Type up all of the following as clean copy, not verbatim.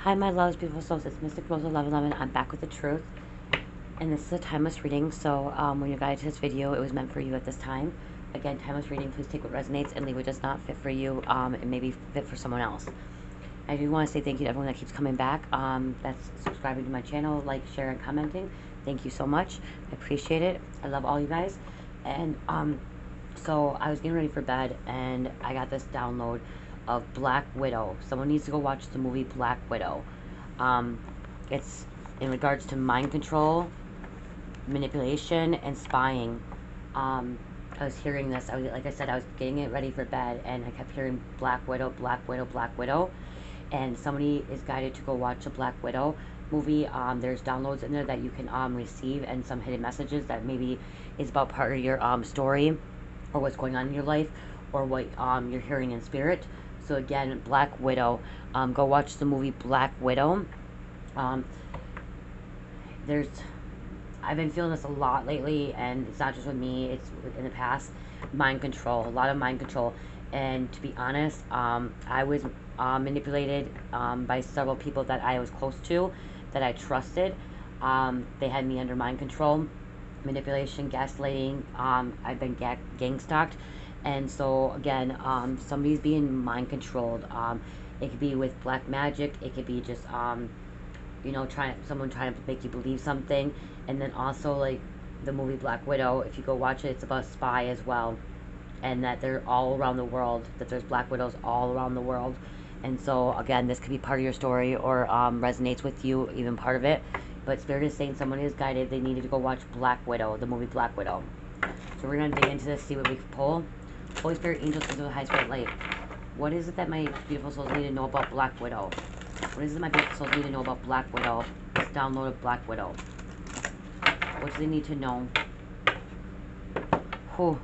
Hi, my loves, beautiful souls. It's Mystic Rose 1111. I'm back with the truth, and this is a timeless reading. So, when you're guided to this video, it was meant for you at this time. Again, timeless reading. Please take what resonates and leave what does not fit for you, and maybe fit for someone else. I do want to say thank you to everyone that keeps coming back. That's subscribing to my channel, like, share, and commenting. Thank you so much. I appreciate it. I love all you guys. And so I was getting ready for bed, and I got this download of Black Widow. Someone needs to go watch the movie Black Widow. It's in regards to mind control, manipulation, and spying. I was hearing this. Like I said, I was getting it ready for bed, and I kept hearing Black Widow, Black Widow, Black Widow. And somebody is guided to go watch the Black Widow movie. There's downloads in there that you can receive, and some hidden messages that maybe is about part of your story, or what's going on in your life, or what you're hearing in spirit. So again, Black Widow. Go watch the movie Black Widow. I've been feeling this a lot lately, and it's not just with me, it's in the past. Mind control, a lot of mind control. And to be honest, I was manipulated by several people that I was close to, that I trusted. They had me under mind control, manipulation, gaslighting. I've been gang stalked. And so again, somebody's being mind controlled. It could be with black magic. It could be just you know, someone trying to make you believe something. And then also, like the movie Black Widow, if you go watch it, it's about a spy as well, and that they're all around the world, that there's Black Widows all around the world. And so again, this could be part of your story, or resonates with you, even part of it. But Spirit is saying someone is guided, they needed to go watch Black Widow, the movie Black Widow. So we're going to dig into this, see what we can pull. Holy Spirit, angels, into the high spirit light. What is it that my beautiful souls need to know about Black Widow? What is it my beautiful souls need to know about Black Widow? Let's download a Black Widow. What do they need to know? Whew.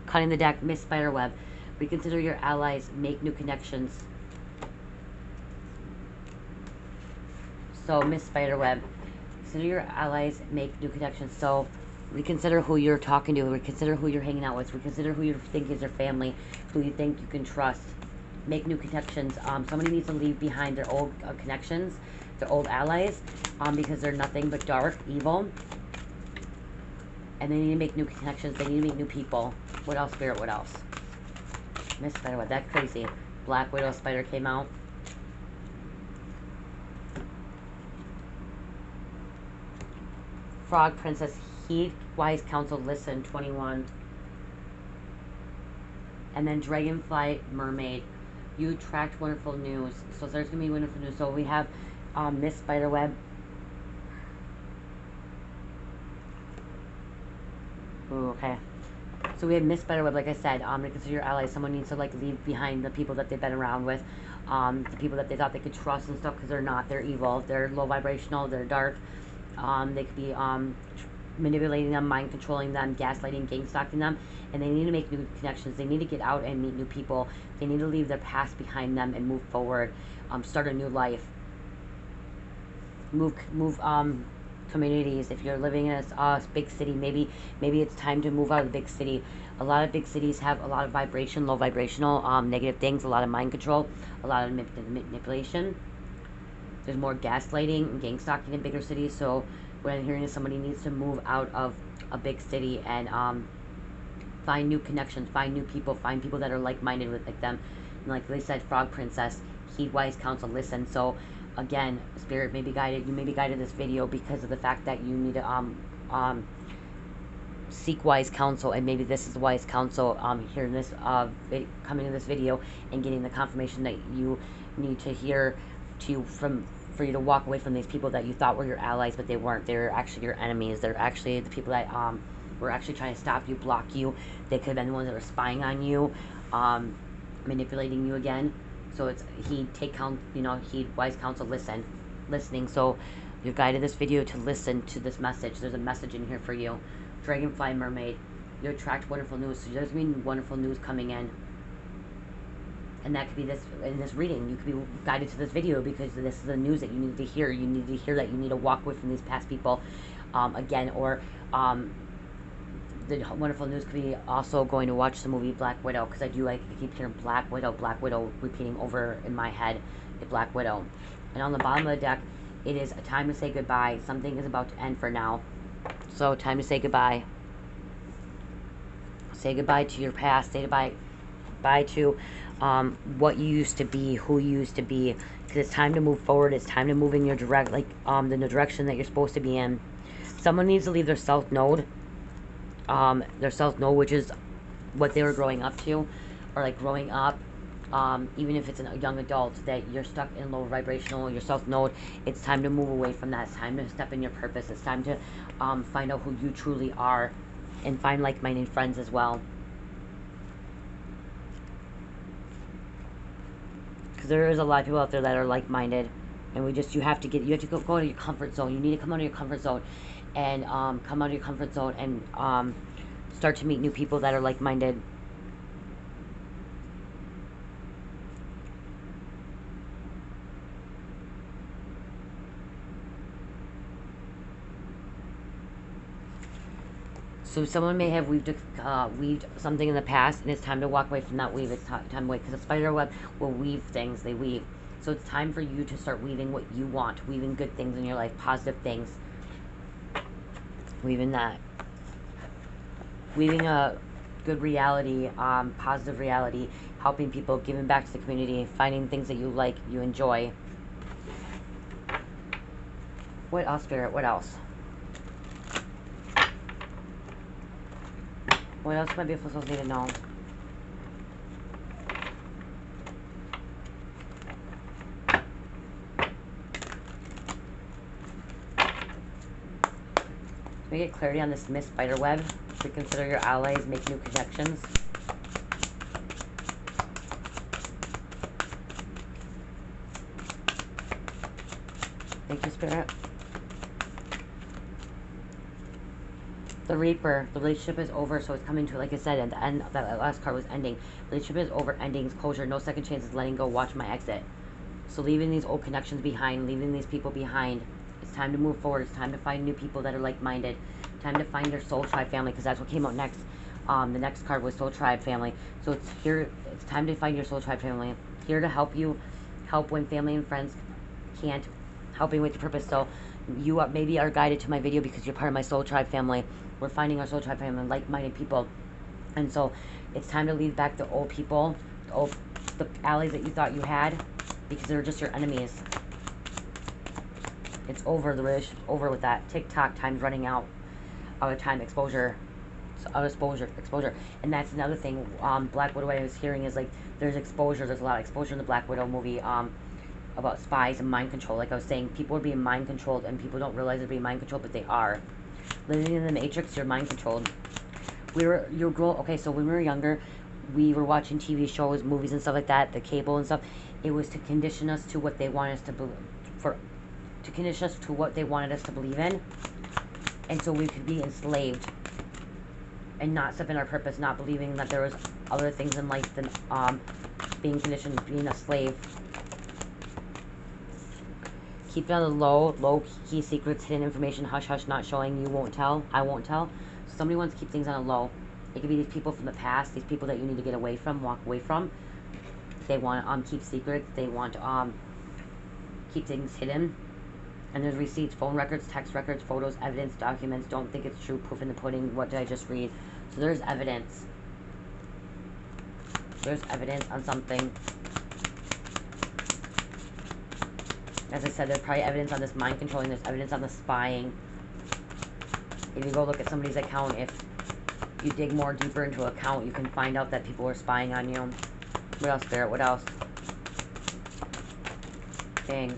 Cutting the deck, Miss Spiderweb. Reconsider your allies, make new connections. So, Miss Spiderweb, consider your allies, make new connections. So, reconsider who you're talking to, reconsider who you're hanging out with, reconsider who you think is your family, who you think you can trust. Make new connections. Somebody needs to leave behind their old connections, their old allies, because they're nothing but dark, evil. And they need to make new connections. They need to meet new people. What else, Spirit? What else? Miss Spiderweb, that's crazy. Black Widow Spider came out. Frog Princess, heed wise counsel, listen, 21. And then Dragonfly Mermaid, you attract wonderful news. So there's going to be wonderful news. So we have Miss Spiderweb. Ooh, okay. So we have Miss Spiderweb, like I said, reconsider your allies. Someone needs to like leave behind the people that they've been around with, the people that they thought they could trust and stuff, because they're not. They're evil. They're low vibrational. They're dark. They could be manipulating them, mind controlling them, gaslighting, gang stalking them, and they need to make new connections. They need to get out and meet new people. They need to leave their past behind them and move forward, start a new life. Move communities. If you're living in a big city, maybe it's time to move out of the big city. A lot of big cities have a lot of vibration, low vibrational, negative things, a lot of mind control, a lot of manipulation. There's more gaslighting and gang stalking in bigger cities. So what I'm hearing is somebody needs to move out of a big city and find new connections, find new people, find people that are like-minded with like them. And like they said, Frog Princess, heed wise counsel, listen. So again, Spirit may be guided. You may be guided this video because of the fact that you need to seek wise counsel, and maybe this is wise counsel. Hearing this coming to this video and getting the confirmation that you need to hear for you to walk away from these people that you thought were your allies, but they weren't. They're actually your enemies. They're actually the people that were actually trying to stop you, block you. They could have been the ones that were spying on you, manipulating you again. So it's heed wise counsel, listening. So you're guided this video to listen to this message. There's a message in here for you. Dragonfly Mermaid, you attract wonderful news. So there's going to be wonderful news coming in. And that could be in this reading. You could be guided to this video because this is the news that you need to hear. You need to hear that you need to walk away from these past people again. Or the wonderful news could be also going to watch the movie Black Widow, because I keep hearing Black Widow repeating over in my head, the Black Widow. And on the bottom of the deck, it is a time to say goodbye. Something is about to end for now. So, time to say goodbye. Say goodbye to your past. Say goodbye to what you used to be, who you used to be. Because it's time to move forward. It's time to move in your the direction that you're supposed to be in. Someone needs to leave their South Node. Their South Node, which is what they were growing up to, or like growing up. Even if it's a young adult that you're stuck in low vibrational, your South Node, it's time to move away from that. It's time to step in your purpose. It's time to find out who you truly are, and find like-minded friends as well. Because there is a lot of people out there that are like-minded, and you have to go out of your comfort zone. You need to come out of your comfort zone, and come out of your comfort zone and start to meet new people that are like-minded. So someone may have weaved something in the past, and it's time to walk away from that weave. It's time to wait, because a spider web will weave things. They weave. So it's time for you to start weaving what you want, weaving good things in your life, positive things. Weaving that. Weaving a good reality, positive reality, helping people, giving back to the community, finding things that you like, you enjoy. What else, Spirit? What else? What else my beautiful souls need to know? Can we get clarity on this mist spider web? Reconsider your allies, make new connections. Thank you, Spirit. The Reaper, the relationship is over, so it's coming to, like I said, at the end, that last card was ending. Relationship is over, endings, closure, no second chances, letting go, watch my exit. So leaving these old connections behind, leaving these people behind. It's time to move forward. It's time to find new people that are like-minded. Time to find your soul tribe family, because that's what came out next. The next card was soul tribe family. So it's here. It's time to find your soul tribe family. Here to help you, help when family and friends can't, helping with your purpose. So you maybe are guided to my video because you're part of my soul tribe family. We're finding our soul tribe family, like-minded people. And so it's time to leave back the old people, the allies that you thought you had, because they're just your enemies. It's over. The relationship's over with that. TikTok, time's running out. Out of time, exposure. Out of exposure. And that's another thing. Black Widow, what I was hearing is like there's exposure. There's a lot of exposure in the Black Widow movie. About spies and mind control. Like I was saying, people are being mind controlled, and people don't realize they're being mind controlled, but they are. Living in the Matrix, you're mind controlled. Okay, so when we were younger, we were watching TV shows, movies and stuff like that, the cable and stuff. It was to condition us to what they wanted us to to condition us to what they wanted us to believe in, and so we could be enslaved and not step in our purpose, not believing that there was other things in life than being conditioned, being a slave. Keep it on the low key secrets, hidden information, hush hush, not showing, you won't tell, I won't tell. So somebody wants to keep things on a low. It could be these people from the past, these people that you need to get away from, walk away from. They want to keep secrets, they want to keep things hidden. And there's receipts, phone records, text records, photos, evidence, documents. Don't think it's true, proof in the pudding. What did I just read? So there's evidence. There's evidence on something. As I said, there's probably evidence on this mind controlling. There's evidence on the spying. If you go look at somebody's account, if you dig more deeper into an account, you can find out that people are spying on you. What else, Spirit? What else? Dang.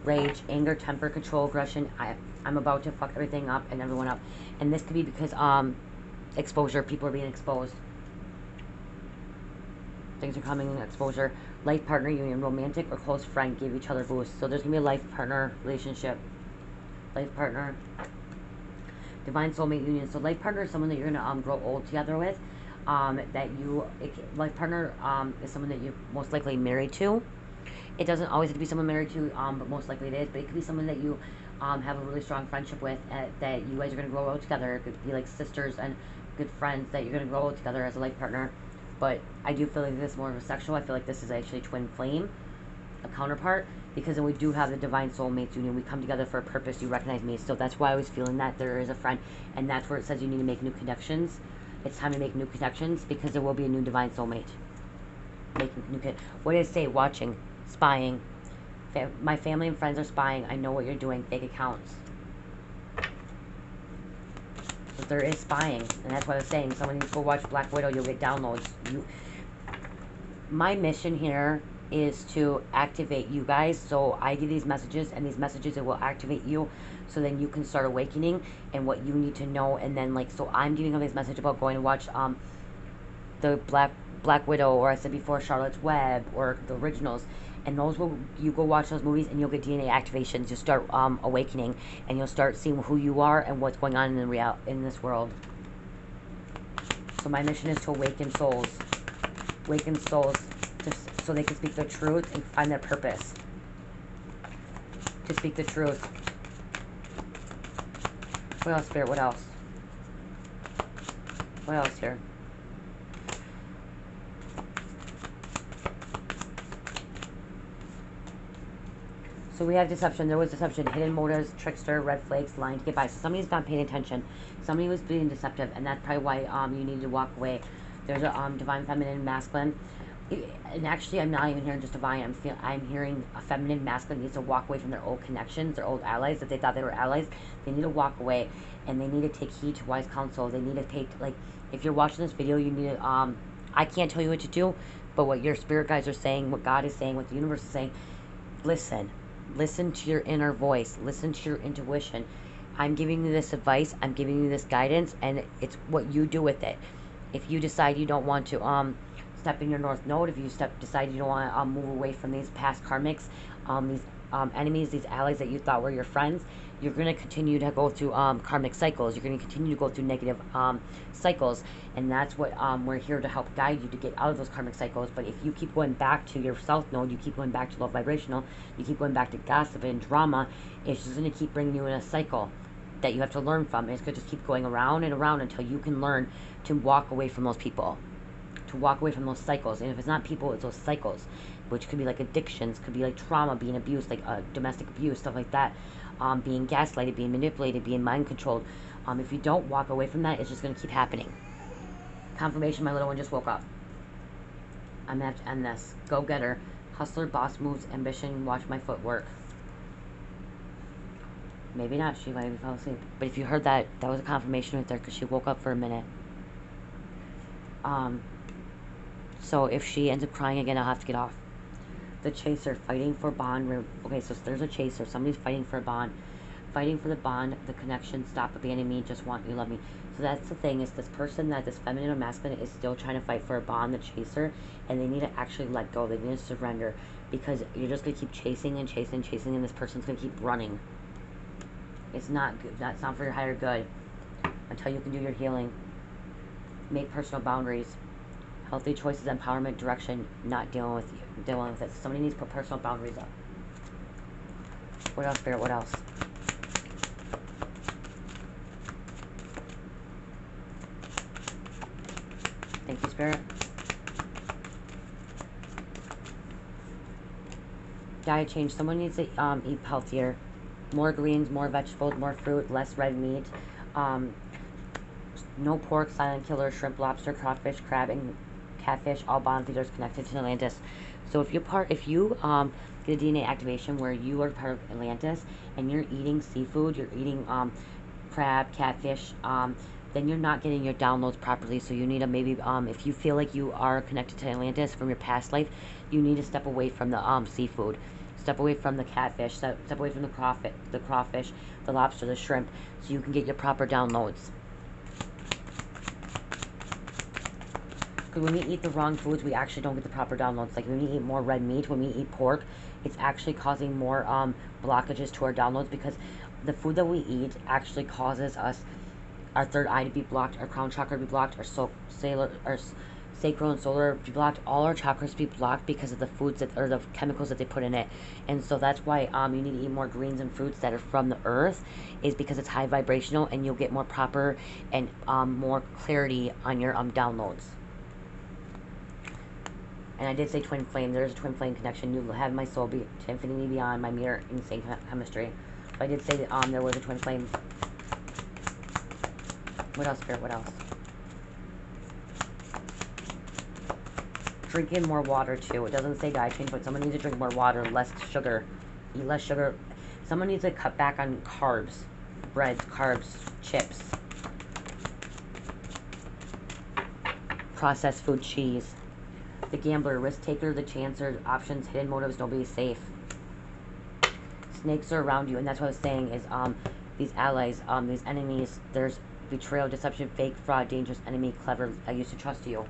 Rage, anger, temper, control, aggression. I'm about to fuck everything up and everyone up. And this could be because exposure. People are being exposed. Things are coming in exposure. Life partner union, romantic or close friend, give each other boosts. So there's gonna be a life partner relationship. Life partner. Divine soulmate union. So life partner is someone that you're gonna grow old together with. Life partner is someone that you're most likely married to. It doesn't always have to be someone married to, but most likely it is. But it could be someone that you have a really strong friendship with, that you guys are gonna grow old together. It could be like sisters and good friends that you're gonna grow old together as a life partner. But I do feel like this is more of a sexual. I feel like this is actually twin flame. a counterpart, because then we do have the divine soulmates union. We come together for a purpose. You recognize me. So that's why I was feeling that there is a friend. And that's where it says you need to make new connections. It's time to make new connections, because there will be a new divine soulmate. Making new what did it say? Watching, spying. My family and friends are spying. I know what you're doing. Fake accounts. So there is spying, and that's what I was saying. Someone needs to go watch Black Widow. You'll get downloads. My mission here is to activate you guys. So I give these messages, and these messages, it will activate you, so then you can start awakening and what you need to know. And then, like, so I'm giving them this message about going to watch the Black Widow, or I said before, Charlotte's Web, or the originals. And those will, you go watch those movies, and you'll get DNA activations. You'll start awakening, and you'll start seeing who you are and what's going on in this world. So my mission is to awaken souls, so they can speak the truth and find their purpose. To speak the truth. What else, Spirit? What else? What else here? So we have deception. There was deception, hidden motives, trickster, red flags, lying to get by. So somebody's not paying attention. Somebody was being deceptive, and that's probably why you need to walk away. There's a divine, feminine, masculine. And actually, I'm not even hearing just divine. I'm hearing a feminine, masculine needs to walk away from their old connections, their old allies that they thought they were allies. They need to walk away, and they need to take heed to wise counsel. They need to take, like, if you're watching this video, you need to, I can't tell you what to do, but what your spirit guides are saying, what God is saying, what the universe is saying, listen. Listen to your inner voice. Listen to your intuition. I'm giving you this advice. I'm giving you this guidance, and it's what you do with it. If you decide you don't want to step in your north node, if you decide you don't want to move away from these past karmics, these enemies, these allies that you thought were your friends, you're going to continue to go through karmic cycles. You're going to continue to go through negative cycles, and that's what we're here to help guide you to get out of those karmic cycles. But if you keep going back to your south node, you keep going back to low vibrational, you keep going back to gossip and drama, it's just going to keep bringing you in a cycle that you have to learn from. And it's going to just keep going around and around until you can learn to walk away from those people, to walk away from those cycles. And if it's not people, it's those cycles, which could be like addictions, could be like trauma, being abused, like domestic abuse, stuff like that, being gaslighted, being manipulated, being mind controlled. If you don't walk away from that, it's just going to keep happening. Confirmation, my little one just woke up. I'm going to have to end this. Go-getter, hustler, boss moves, ambition, watch my footwork. Maybe not, she might have fallen asleep. But if you heard that, that was a confirmation right there, because she woke up for a minute. So if she ends up crying again, I'll have to get off. The chaser, fighting for bond. Okay, so there's a chaser. Somebody's fighting for a bond. Fighting for the bond, the connection, stop abandoning me, just want you, love me. So that's the thing, is this person, that this feminine or masculine is still trying to fight for a bond, the chaser, and they need to actually let go. They need to surrender, because you're just going to keep chasing and chasing and chasing, and this person's going to keep running. It's not good. That's not for your higher good until you can do your healing. Make personal boundaries. Healthy choices, empowerment, direction, not dealing with it. Somebody needs to put personal boundaries up. What else, Spirit? What else? Thank you, Spirit. Diet change. Someone needs to eat healthier. More greens, more vegetables, more fruit, less red meat. No pork, silent killer, shrimp, lobster, crawfish, crab, and catfish, all bond leaders connected to Atlantis. So if you get a DNA activation where you are part of Atlantis and you're eating seafood, you're eating crab, catfish, then you're not getting your downloads properly. So you need to maybe, if you feel like you are connected to Atlantis from your past life, you need to step away from the seafood. Step away from the catfish, step away from the crawfish, the lobster, the shrimp, so you can get your proper downloads. Because when we eat the wrong foods, we actually don't get the proper downloads. Like when we eat more red meat, when we eat pork, it's actually causing more blockages to our downloads, because the food that we eat actually causes us, our third eye to be blocked, our crown chakra to be blocked, our sacral and solar to be blocked, all our chakras to be blocked because of the foods or the chemicals that they put in it. And so that's why you need to eat more greens and fruits that are from the earth, is because it's high vibrational, and you'll get more proper and more clarity on your downloads. And I did say twin flame. There is a twin flame connection. You have my soul be to infinity beyond my mere insane chemistry. So I did say that there was a twin flame. What else, Spirit? What else? Drinking more water too. It doesn't say diet change, but someone needs to drink more water, less sugar, eat less sugar. Someone needs to cut back on carbs, breads, carbs, chips, processed food, cheese. The gambler, risk taker, the chancer, options, hidden motives, nobody's safe. Snakes are around you, and that's what I was saying is these allies, these enemies, there's betrayal, deception, fake, fraud, dangerous, enemy, clever, I used to trust you.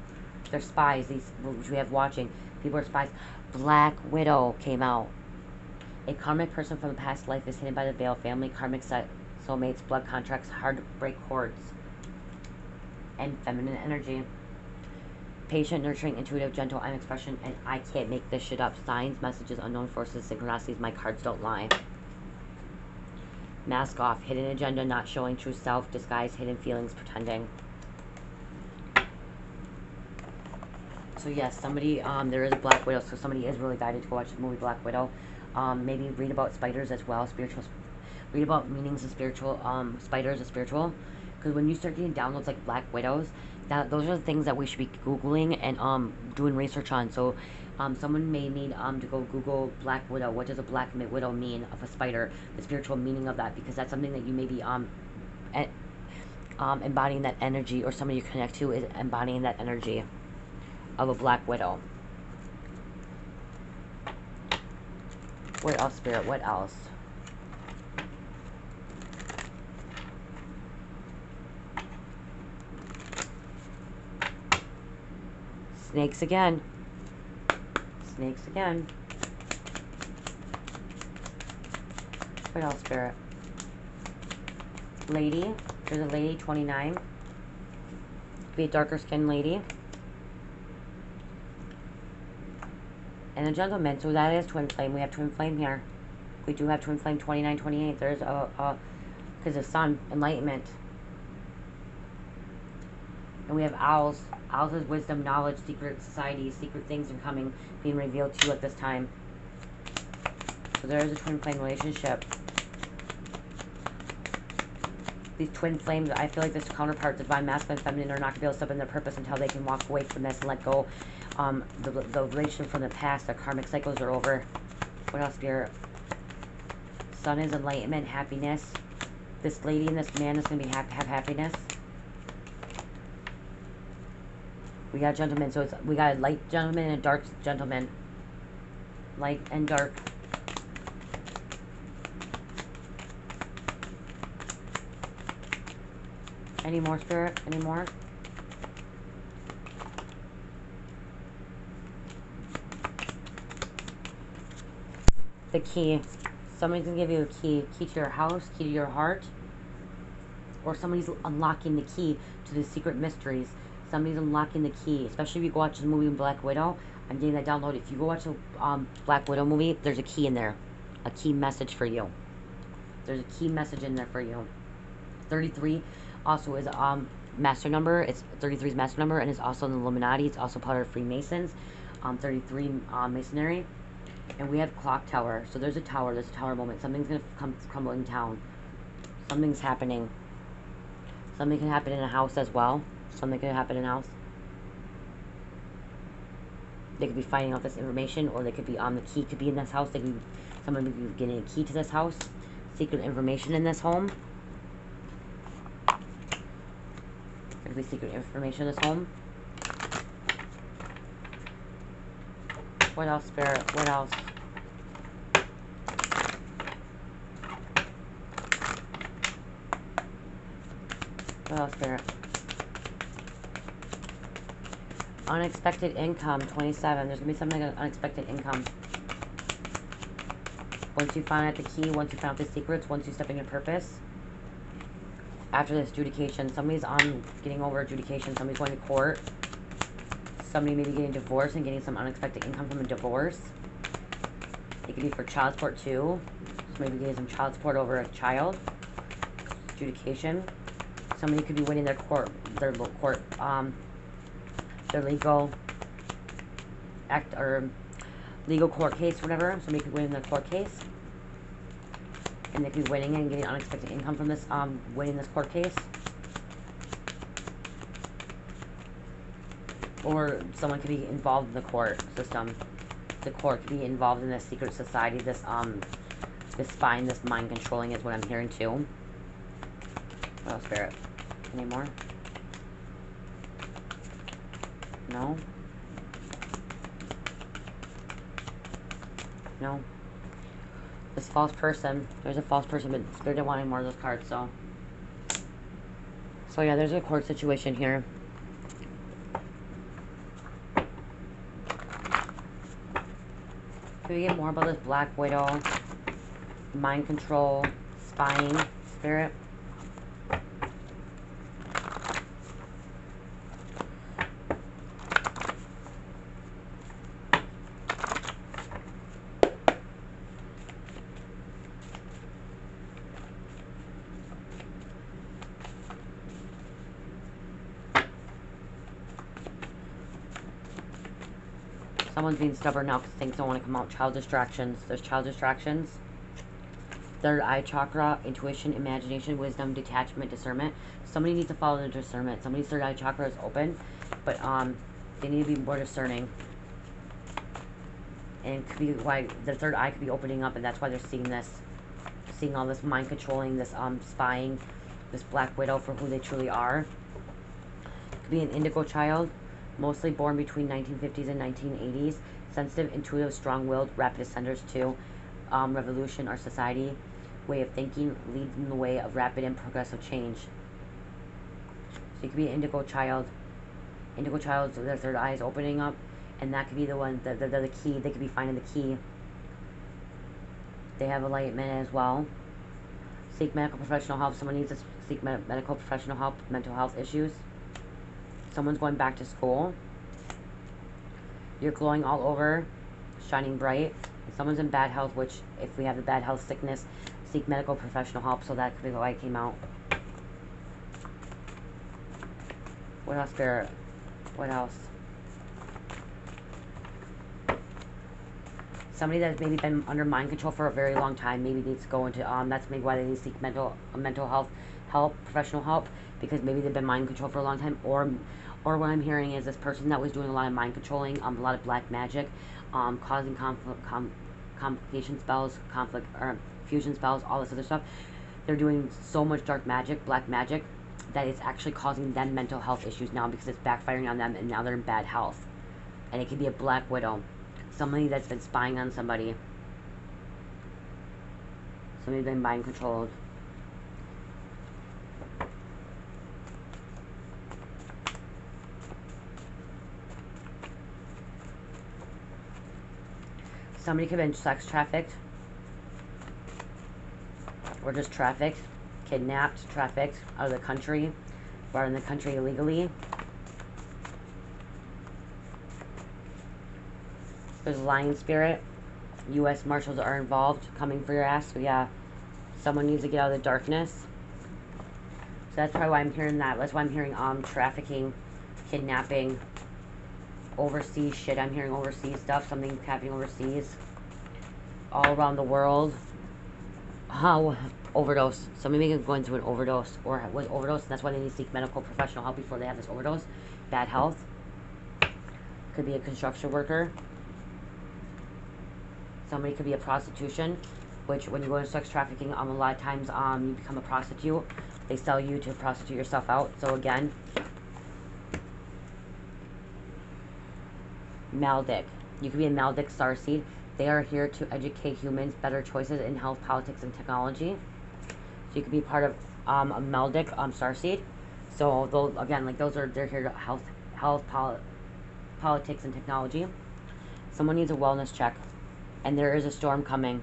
They're spies, these which we have watching. People are spies. Black Widow came out. A karmic person from a past life is hidden by the veil, family, karmic soulmates, blood contracts, heartbreak cords, and feminine energy. Patient, nurturing, intuitive, gentle, and expression, and I can't make this shit up. Signs, messages, unknown forces, synchronicities, my cards don't lie. Mask off, hidden agenda, not showing true self, disguise, hidden feelings, pretending. So yes, somebody, there is a Black Widow, so somebody is really guided to go watch the movie Black Widow. Maybe read about spiders as well, read about meanings of spiritual, spiders of spiritual, because when you start getting downloads like Black Widows, those are the things that we should be Googling and doing research on. So someone may need to go Google Black Widow. What does a Black Widow mean of a spider? The spiritual meaning of that, because that's something that you may be embodying that energy, or somebody you connect to is embodying that energy of a Black Widow. What else, Spirit? What else? Snakes again. Snakes again. What else, Spirit? Lady. There's a lady, 29. Be a darker skinned lady. And a gentleman. So that is twin flame. We have twin flame here. We do have twin flame 29, 28. There's because of sun, enlightenment. And we have owls. Owls is wisdom, knowledge, secret societies, secret things are coming, being revealed to you at this time. So there is a twin flame relationship. These twin flames, I feel like this counterpart, divine masculine, feminine, are not going to be able to step in their purpose until they can walk away from this and let go. The relationship from the past, their karmic cycles are over. What else, Spirit? Sun is enlightenment, happiness. This lady and this man is going to be have happiness. We got a gentleman, so we got a light gentleman and a dark gentleman. Light and dark. Any more, Spirit? Any more? The key. Somebody's going to give you a key. Key to your house, key to your heart. Or somebody's unlocking the key to the secret mysteries. Somebody's unlocking the key. Especially if you go watch the movie Black Widow. I'm getting that download. If you go watch the Black Widow movie, there's a key in there. A key message for you. There's a key message in there for you. 33 also is master number. It's 33's master number, and it's also in the Illuminati. It's also part of Freemasons. 33 Masonry. And we have clock tower. So there's a tower. There's a tower moment. Something's going to crumble in town. Something's happening. Something can happen in a house as well. Something could happen in a house. They could be finding out this information, or they could be the key could be in this house. Someone could be getting a key to this house. Secret information in this home. There could be secret information in this home. What else, Spirit? What else? What else, Spirit? Unexpected income, 27. There's going to be something like unexpected income. Once you find out the key, once you found the secrets, once you step in your purpose. After this adjudication, somebody's getting over adjudication. Somebody's going to court. Somebody may be getting divorced and getting some unexpected income from a divorce. It could be for child support too. So maybe getting some child support over a child. Adjudication. Somebody could be winning their legal act or legal court case, whatever. Somebody could win in the court case, and they could be winning and getting unexpected income from this winning this court case. Or someone could be involved in the court system. The court could be involved in this secret society, this spying, this mind controlling is what I'm hearing too. What else, Spirit? Any more? No? No? This false person. There's a false person, but Spirit didn't want any more of those cards, so. So yeah, there's a court situation here. Can we get more about this Black Widow? Mind control, spying, Spirit? Someone's being stubborn now because things don't want to come out. Child distractions. There's child distractions. Third eye chakra, intuition, imagination, wisdom, detachment, discernment. Somebody needs to follow their discernment. Somebody's third eye chakra is open, but they need to be more discerning. And it could be why their third eye could be opening up, and that's why they're seeing this, seeing all this mind controlling, this spying, this Black Widow for who they truly are. Could be an indigo child. Mostly born between 1950s and 1980s. Sensitive, intuitive, strong-willed, rapid ascenders to revolution or society. Way of thinking, leading the way of rapid and progressive change. So you could be an indigo child. Indigo child, so their third eye is opening up. And that could be the one, the key. They could be finding the key. They have enlightenment as well. Seek medical professional help. Someone needs to seek medical professional help. Mental health issues. Someone's going back to school. You're glowing all over, shining bright. Someone's in bad health, which if we have the bad health sickness, seek medical professional help. So that could be why it came out. What else, Spirit? What else? Somebody that's maybe been under mind control for a very long time maybe needs to go into, that's maybe why they need to seek mental health help, professional help, because maybe they've been mind controlled for a long time, or what I'm hearing is this person that was doing a lot of mind controlling, a lot of black magic, causing complication spells, conflict, or fusion spells, all this other stuff. They're doing so much dark magic, black magic, that it's actually causing them mental health issues now because it's backfiring on them, and now they're in bad health. And it could be a Black Widow. Somebody that's been spying on somebody. Somebody's been mind controlled. Somebody could have been sex trafficked. Or just trafficked. Kidnapped, trafficked out of the country. Brought in the country illegally. There's a lion spirit. U.S. Marshals are involved, coming for your ass. So yeah, someone needs to get out of the darkness. So that's probably why I'm hearing that. That's why I'm hearing trafficking, kidnapping, overseas shit. I'm hearing overseas stuff. Something happening overseas, all around the world. How overdose? Somebody may be going through an overdose or was overdose. And that's why they need to seek medical professional help before they have this overdose. Bad health. Could be a construction worker. Somebody could be a prostitution, which when you go into sex trafficking, a lot of times you become a prostitute. They sell you to prostitute yourself out. So again, Maldic. You could be a Maldic Starseed. They are here to educate humans better choices in health, politics, and technology. So you could be part of a Maldic Starseed. So those, again, like they're here to health, politics, and technology. Someone needs a wellness check. And there is a storm coming.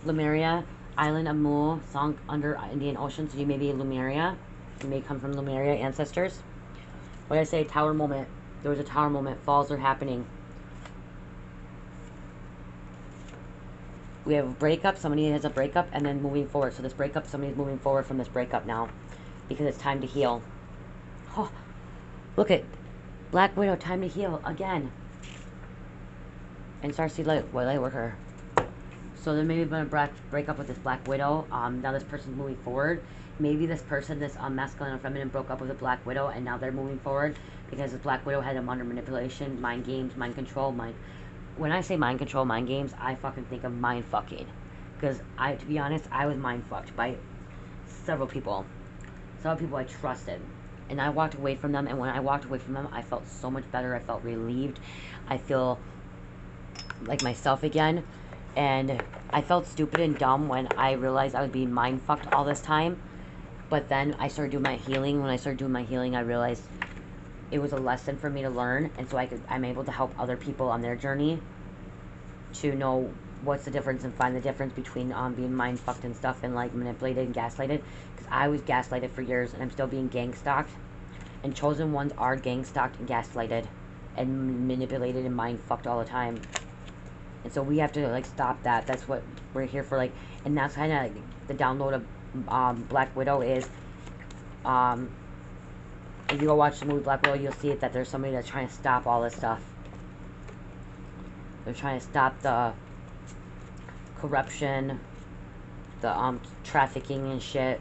Lemuria, island of Mu, sunk under Indian Ocean. So you may be Lemuria. You may come from Lemuria ancestors. What did I say? Tower moment. There was a tower moment. Falls are happening. We have a breakup. Somebody has a breakup, and then moving forward. So this breakup, somebody's moving forward from this breakup now, because it's time to heal. Oh, look at Black Widow, time to heal again. And Starseed light worker. So then maybe I'm gonna break up with this Black Widow. Now this person's moving forward. Maybe this person, this masculine or feminine, broke up with a Black Widow, and now they're moving forward because this Black Widow had them under manipulation, mind games, mind control, mind. When I say mind control, mind games, I fucking think of mind fucking. Because to be honest, I was mind fucked by several people I trusted, and I walked away from them. And when I walked away from them, I felt so much better. I felt relieved. I feel like myself again. And I felt stupid and dumb when I realized I was being mind fucked all this time. But then I started doing my healing. When I started doing my healing, I realized it was a lesson for me to learn, and so I'm able to help other people on their journey to know what's the difference and find the difference between being mind fucked and stuff and like manipulated and gaslighted. Because I was gaslighted for years, and I'm still being gang stalked. And chosen ones are gang stalked and gaslighted and manipulated and mind fucked all the time. And so we have to like stop that. That's what we're here for. Like, and that's kind of like the download of Black Widow is. If you go watch the movie Black Widow, you'll see it that there's somebody that's trying to stop all this stuff. They're trying to stop the corruption, the trafficking and shit.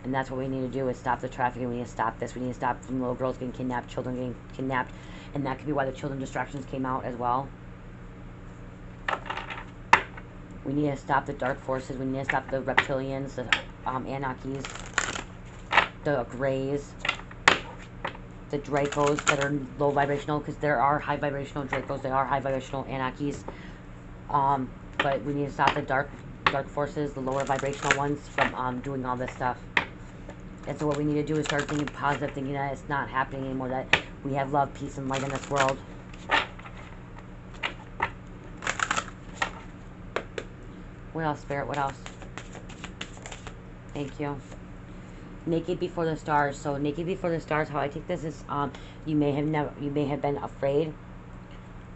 And that's what we need to do, is stop the trafficking. We need to stop this. We need to stop from little girls getting kidnapped, children getting kidnapped. And that could be why the children distractions came out as well. We need to stop the dark forces. We need to stop the reptilians, the Anunnakis, the Greys, the Dracos that are low vibrational, because there are high vibrational Dracos, there are high vibrational Anunnakis. But we need to stop the dark forces, the lower vibrational ones, from doing all this stuff. And so what we need to do is start thinking positive, thinking that it's not happening anymore, that we have love, peace, and light in this world. What else, Spirit? What else? Thank you. Naked Before the Stars. So Naked Before the Stars, how I take this is you may have been afraid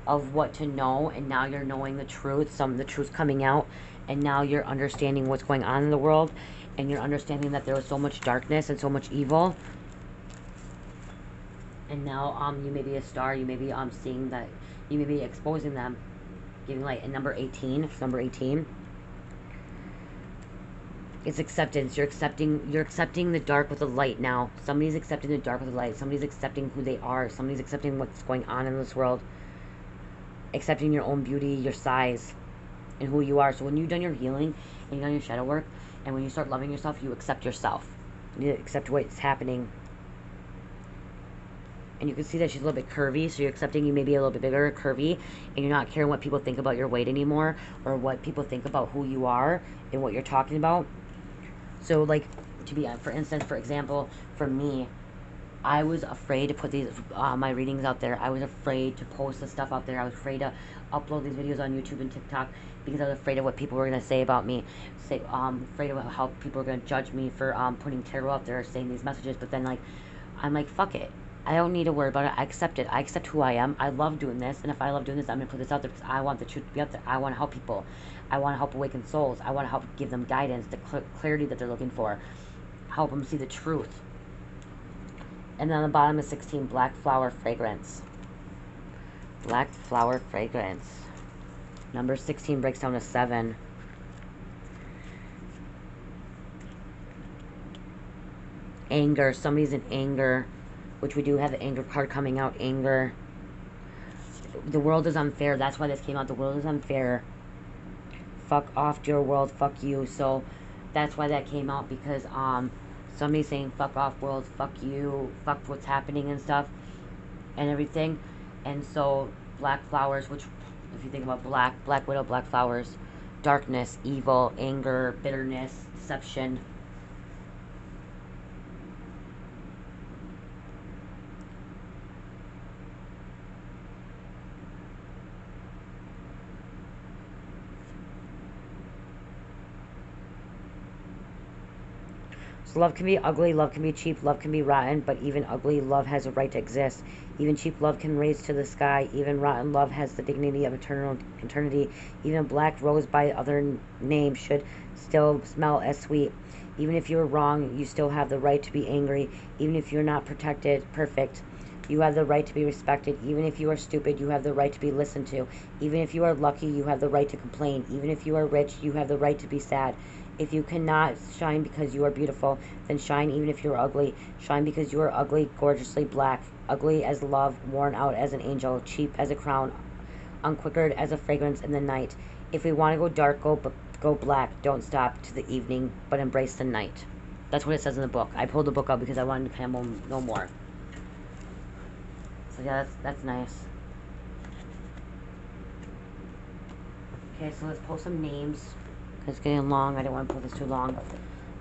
of what to know, and now you're knowing the truth. Some of the truth's coming out, and now you're understanding what's going on in the world, and you're understanding that there was so much darkness and so much evil. And now you may be a star. You may be seeing that. You may be exposing them, giving light. And number 18. Number 18. It's acceptance. You're accepting the dark with the light now. Somebody's accepting the dark with the light. Somebody's accepting who they are. Somebody's accepting what's going on in this world. Accepting your own beauty, your size, and who you are. So when you've done your healing and you've done your shadow work, and when you start loving yourself, you accept yourself. You accept what's happening. And you can see that she's a little bit curvy, so you're accepting you may be a little bit bigger, curvy, and you're not caring what people think about your weight anymore, or what people think about who you are and what you're talking about. So, like, for example, for me, I was afraid to put these my readings out there. I was afraid to post the stuff out there. I was afraid to upload these videos on YouTube and TikTok because I was afraid of what people were going to say about me. Afraid of how people were going to judge me for putting tarot out there, saying these messages. But then, like, I'm like, fuck it. I don't need to worry about it. I accept it. I accept who I am. I love doing this. And if I love doing this, I'm going to put this out there because I want the truth to be out there. I want to help people. I want to help awaken souls. I want to help give them guidance, the clarity that they're looking for. Help them see the truth. And then on the bottom is 16, Black Flower Fragrance. Black Flower Fragrance. Number 16 breaks down to 7. Anger. Somebody's in anger, which we do have the anger card coming out. Anger. The world is unfair. That's why this came out. The world is unfair. Fuck off, your world. Fuck you. So that's why that came out, because somebody's saying fuck off world, fuck you, fuck what's happening and stuff and everything. And so black flowers, which if you think about Black Widow, black flowers, darkness, evil, anger, bitterness, deception. So love can be ugly, love can be cheap, love can be rotten, but even ugly love has a right to exist. Even cheap love can raise to the sky. Even rotten love has the dignity of eternity. Even black rose by other name should still smell as sweet. Even if you were wrong, you still have the right to be angry. Even if you're not perfect, You have the right to be respected. Even if you are stupid, you have the right to be listened to. Even if you are lucky, you have the right to complain. Even if you are rich, you have the right to be sad. If you cannot shine because you are beautiful, then shine even if you are ugly. Shine because you are ugly, gorgeously black, ugly as love, worn out as an angel, cheap as a crown, unquickered as a fragrance in the night. If we want to go dark, go black. Don't stop to the evening, but embrace the night. That's what it says in the book. I pulled the book out because I wanted to kind of know more. So yeah, that's nice. Okay, so let's pull some names. It's getting long. I didn't want to pull this too long. So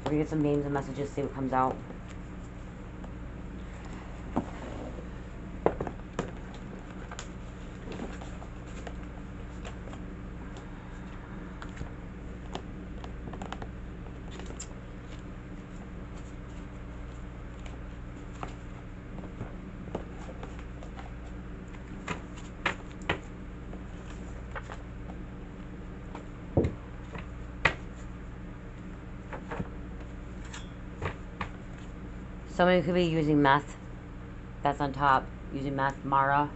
we're going to get some names and messages, see what comes out. Somebody could be using meth. That's on top. Using meth. Mara.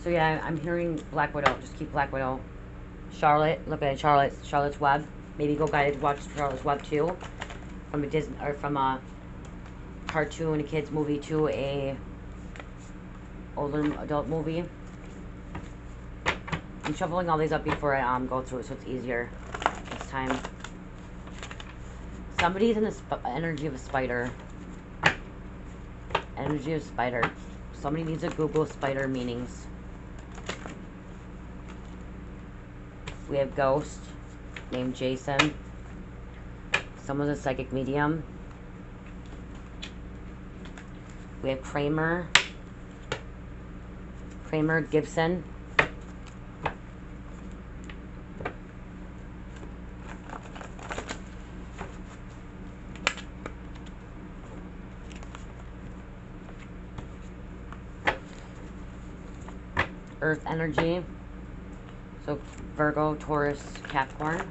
So yeah, I'm hearing Black Widow. Just keep Black Widow. Charlotte, look at it, Charlotte's Web. Maybe go guided watch Charlotte's Web too. From a Disney or from a cartoon, a kids movie to a older adult movie. I'm shuffling all these up before I go through it, so it's easier this time. Somebody's in the energy of a spider. Energy of spider. Somebody needs to Google spider meanings. We have Ghost, named Jason. Someone's a psychic medium. We have Kramer. Kramer Gibson. Earth energy. So Virgo, Taurus, Capricorn.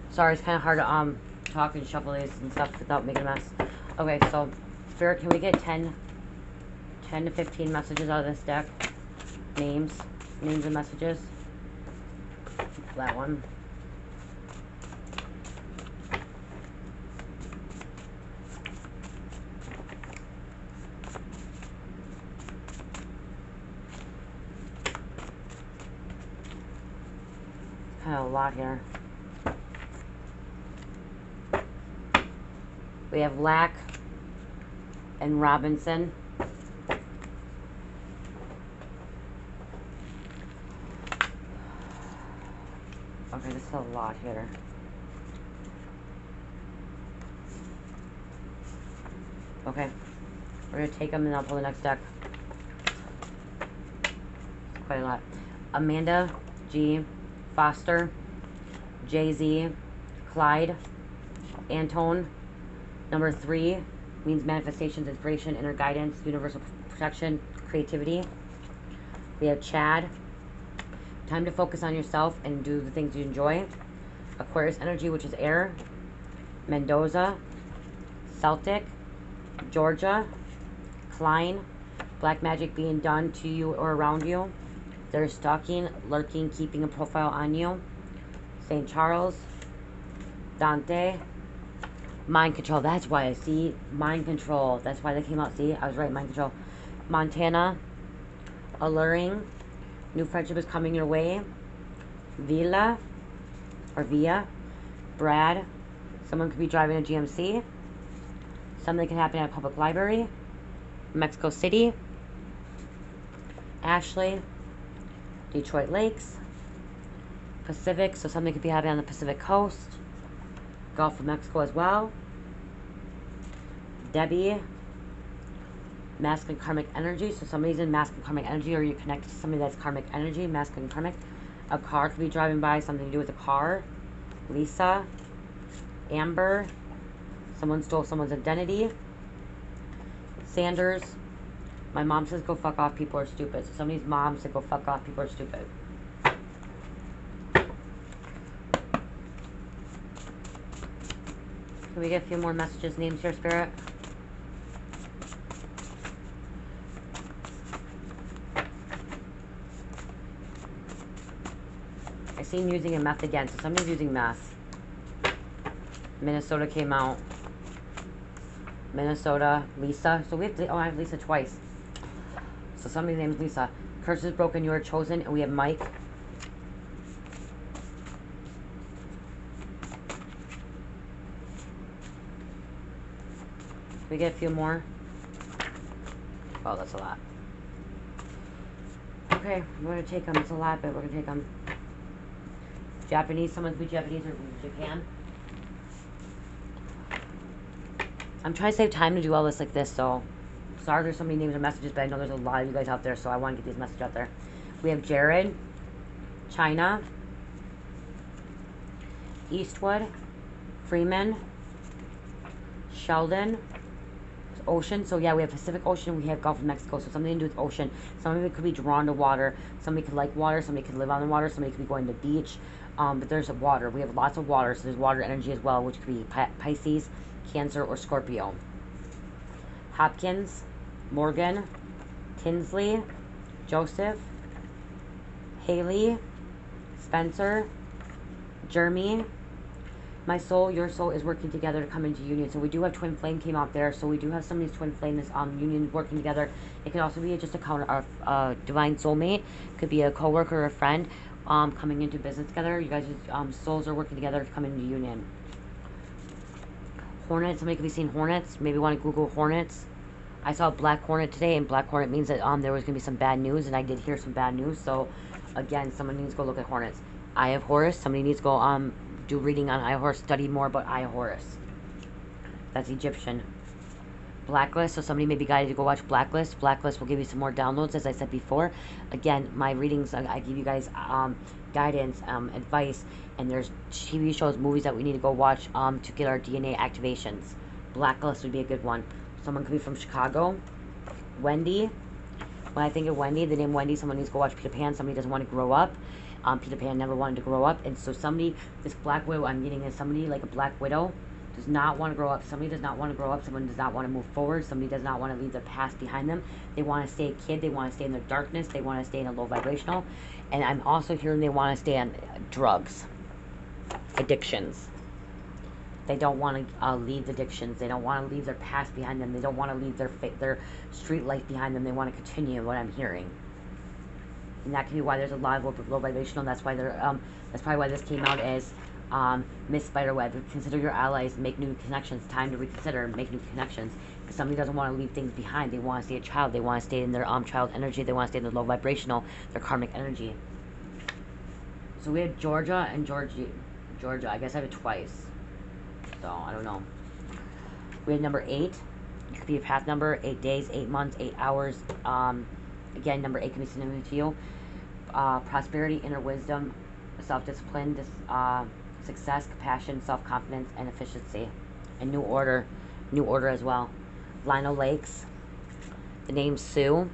Sorry, it's kind of hard to talk and shuffle these and stuff without making a mess. Okay, so Spirit, can we get 10 to 15 messages out of this deck? Names and messages. That one. Kind of a lot here. We have Lack and Robinson. Okay, this is a lot here. Okay, we're gonna take them and I'll pull the next deck. Quite a lot. Amanda G, Foster, Jay-Z, Clyde, Antone. Number 3 means manifestations, inspiration, inner guidance, universal protection, creativity. We have Chad. Time to focus on yourself and do the things you enjoy. Aquarius energy, which is air. Mendoza. Celtic. Georgia. Klein. Black magic being done to you or around you. There's stalking, lurking, keeping a profile on you. St. Charles. Dante. Mind control. That's why I see mind control. That's why they came out. See, I was right. Mind control. Montana. Alluring. New friendship is coming your way. Villa or Via. Brad. Someone could be driving a GMC. Something can happen at a public library. Mexico City, Ashley, Detroit Lakes, Pacific, so something could be happening on the Pacific coast, Gulf of Mexico as well, Debbie, masculine karmic energy, so somebody's in masculine karmic energy, or you're connected to somebody that's karmic energy, masculine karmic. A car could be driving by, something to do with a car. Lisa, Amber, someone stole someone's identity. Sanders, my mom says go fuck off, people are stupid. So somebody's mom said go fuck off, people are stupid. Can we get a few more messages, names here, Spirit? I seen using a meth again, so somebody's using meth. Minnesota came out. Minnesota, Lisa. So we have to, oh, I have Lisa twice. So somebody's name is Lisa. Curse is broken, you are chosen, and we have Mike. Can we get a few more? Oh, that's a lot. Okay, we're going to take them. It's a lot, but we're going to take them. Japanese, someone's be Japanese or Japan. I'm trying to save time to do all this like this, so sorry there's so many names and messages, but I know there's a lot of you guys out there, so I want to get these messages out there. We have Jared, China, Eastwood, Freeman, Sheldon, Ocean. So yeah, we have Pacific Ocean, we have Gulf of Mexico, so something to do with ocean. Some of it could be drawn to water, somebody could like water, somebody could live on the water, somebody could be going to the beach, but there's water. We have lots of water, so there's water energy as well, which could be Pisces, Cancer, or Scorpio. Hopkins, Morgan, Tinsley, Joseph, Haley, Spencer, Jeremy. My soul, your soul is working together to come into union. So we do have twin flame came out there. So we do have somebody's twin flame, this union working together. It can also be just a counter, divine soulmate. Could be a coworker or a friend coming into business together. You guys' souls are working together to come into union. Hornet, somebody could be seeing hornets. Maybe want to Google hornets. I saw a black hornet today, and black hornet means that there was going to be some bad news, and I did hear some bad news. So again, someone needs to go look at hornets. Eye of Horus, somebody needs to go do reading on Eye of Horus, study more about Eye of Horus. That's Egyptian. Blacklist, so somebody may be guided to go watch Blacklist. Blacklist will give you some more downloads, as I said before. Again, my readings, I give you guys guidance, advice, and there's TV shows, movies that we need to go watch to get our DNA activations. Blacklist would be a good one. Someone could be from Chicago. Wendy. When I think of Wendy, the name Wendy, someone needs to go watch Peter Pan. Somebody doesn't want to grow up. Peter Pan never wanted to grow up, and so somebody, this black widow I'm getting is somebody like a black widow, does not want to grow up. Somebody does not want to grow up. Someone does not want to move forward. Somebody does not want to leave their past behind them. They want to stay a kid. They want to stay in their darkness. They want to stay in a low vibrational. And I'm also hearing they want to stay on drugs, addictions. They don't want to leave addictions. They don't want to leave their past behind them. They don't want to leave their street life behind them. They want to continue what I'm hearing. And that can be why there's a lot of low vibrational. That's why that's probably why this came out as Miss Spiderweb. Consider your allies, make new connections. Time to reconsider, make new connections. Because somebody doesn't want to leave things behind. They want to stay a child. They want to stay in their child energy. They want to stay in their low vibrational, their karmic energy. So we have Georgia and Georgia. I guess I have it twice. So I don't know. We have number 8. It could be a path number. 8 days, 8 months, 8 hours. Again, number 8 can be synonymous to you. Prosperity, inner wisdom, self-discipline, success, compassion, self-confidence, and efficiency. And new order as well. Lino Lakes, the name Sue,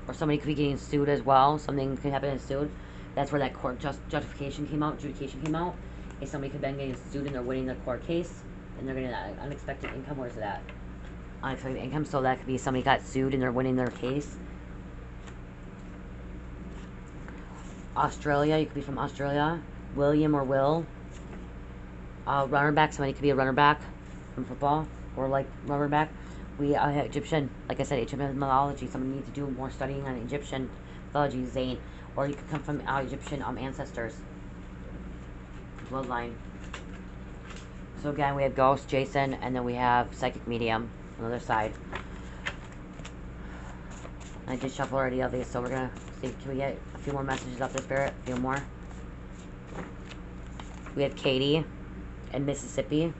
or somebody could be getting sued as well. Something could happen in sued. That's where that court adjudication came out. If somebody could have been getting sued and they're winning their court case, and they're getting unexpected income. Where's it at? Unexpected income. So that could be somebody got sued and they're winning their case. Australia, you could be from Australia. William or Will. Runner back, somebody could be a runner back from football, or like runner back. We have Egyptian, like I said, Egyptian mythology. Someone needs to do more studying on Egyptian mythology, Zane. Or you could come from Egyptian ancestors. Bloodline. So again, we have Ghost, Jason, and then we have Psychic Medium on the other side. I did shuffle already of these, so we're gonna see. Can we get a few more messages off the spirit? A few more. We have Katie and Mississippi.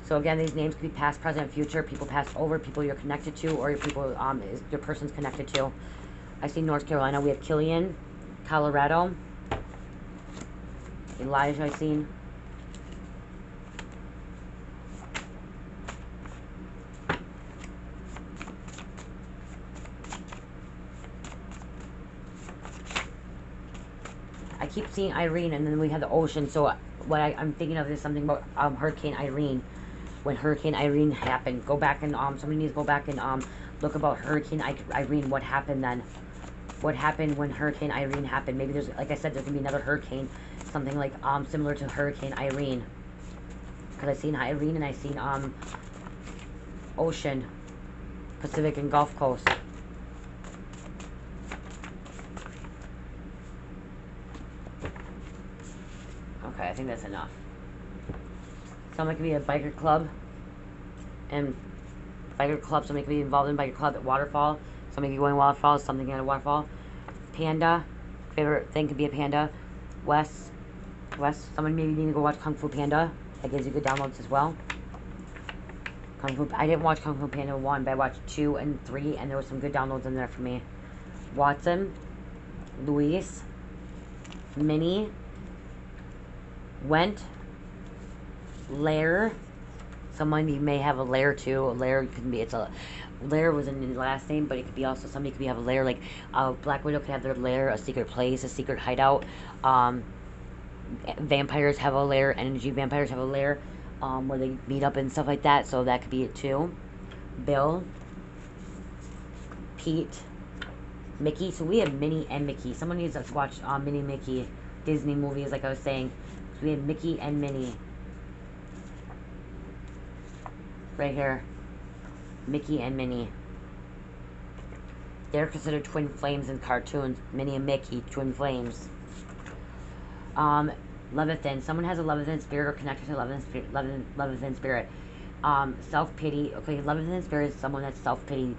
So again, these names could be past, present, future, people passed over, people you're connected to, or your people is your person's connected to. I see North Carolina. We have Killian, Colorado. Elijah, I seen. I keep seeing Irene, and then we have the ocean. So what I'm thinking of is something about Hurricane Irene. When Hurricane Irene happened, go back and somebody needs to go back and look about Hurricane Irene. What happened then? What happened when Hurricane Irene happened? Maybe there's, like I said, there's gonna be another hurricane, something like similar to Hurricane Irene. Because I seen Irene and I seen ocean, Pacific and Gulf Coast. Okay, I think that's enough. Someone could be a biker club, and biker club, somebody could be involved in biker club at waterfall, somebody could be going waterfall, something at a waterfall. Panda, favorite thing could be a panda. West, someone maybe need to go watch Kung Fu Panda, that gives you good downloads as well. Kung Fu, I didn't watch Kung Fu Panda 1, but I watched 2 and 3, and there was some good downloads in there for me. Watson, Luis, Minnie, Went, Lair. Someone you may have a lair too. A lair can be, it's a lair was in the last name, but it could be also somebody could have a lair, like Black Widow could have their lair, a secret place, a secret hideout. Vampires have a lair, energy vampires have a lair, where they meet up and stuff like that. So that could be it too. Bill, Pete, Mickey. So we have Minnie and Mickey. Someone needs to watch Minnie and Mickey Disney movies, like I was saying. So we have Mickey and Minnie. Right here. Mickey and Minnie. They're considered twin flames in cartoons. Minnie and Mickey, twin flames. Leviathan. Someone has a Leviathan spirit or connected to Leviathan spirit. Self-pity. Okay, Leviathan spirit is someone that's self-pity,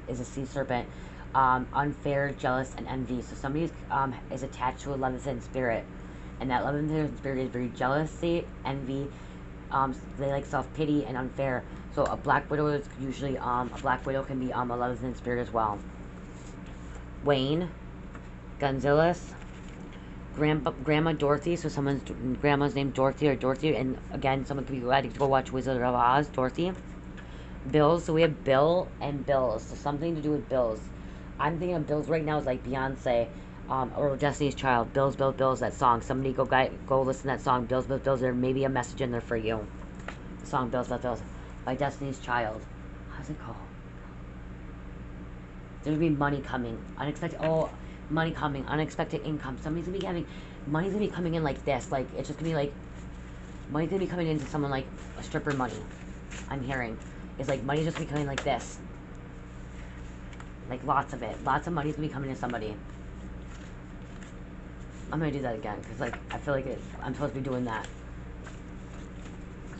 is a sea serpent. Unfair, jealous, and envy. So somebody is attached to a Leviathan spirit. And that Leviathan spirit is very jealousy, envy. They like self-pity and unfair. So a Black Widow is usually, a Black Widow can be a Leviathan spirit as well. Wayne, Gonzalez, Grandma Dorothy. So someone's grandma's named Dorothy or Dorothy. And again, someone could be glad to go watch Wizard of Oz, Dorothy. Bills. So we have Bill and Bills. So something to do with Bills. I'm thinking of Bills right now is like Beyonce. Or Destiny's Child, Bills, Bills, Bills, that song. Somebody go listen to that song, Bills, Bills, Bills. There may be a message in there for you. The song Bills, Bills, Bills by Destiny's Child. How's it called? There's gonna be money coming, unexpected. Oh, money coming, unexpected income. Somebody's gonna be having money's gonna be coming in like this. Like it's just gonna be like money's gonna be coming into someone like a stripper money. I'm hearing it's like money's just gonna be coming like this. Like lots of it. Lots of money's gonna be coming to somebody. I'm gonna do that again because like I feel like I'm supposed to be doing that.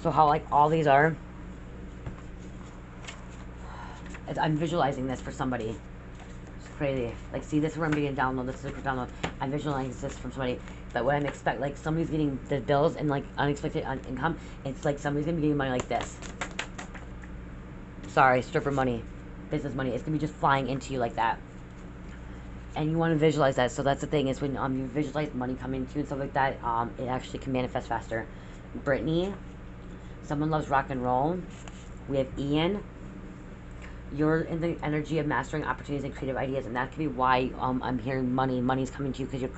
So how like all these are, I'm visualizing this for somebody. It's crazy. Like see, this is where I'm getting download. This is a download. I'm visualizing this from somebody. But what I'm expecting, like somebody's getting the bills and like unexpected income. It's like somebody's gonna be getting money like this. Sorry, stripper money, business money. It's gonna be just flying into you like that. And you want to visualize that. So that's the thing is when you visualize money coming to you and stuff like that, it actually can manifest faster. Brittany, someone loves rock and roll. We have Ian. You're in the energy of mastering opportunities and creative ideas, and that could be why I'm hearing money's coming to you because you're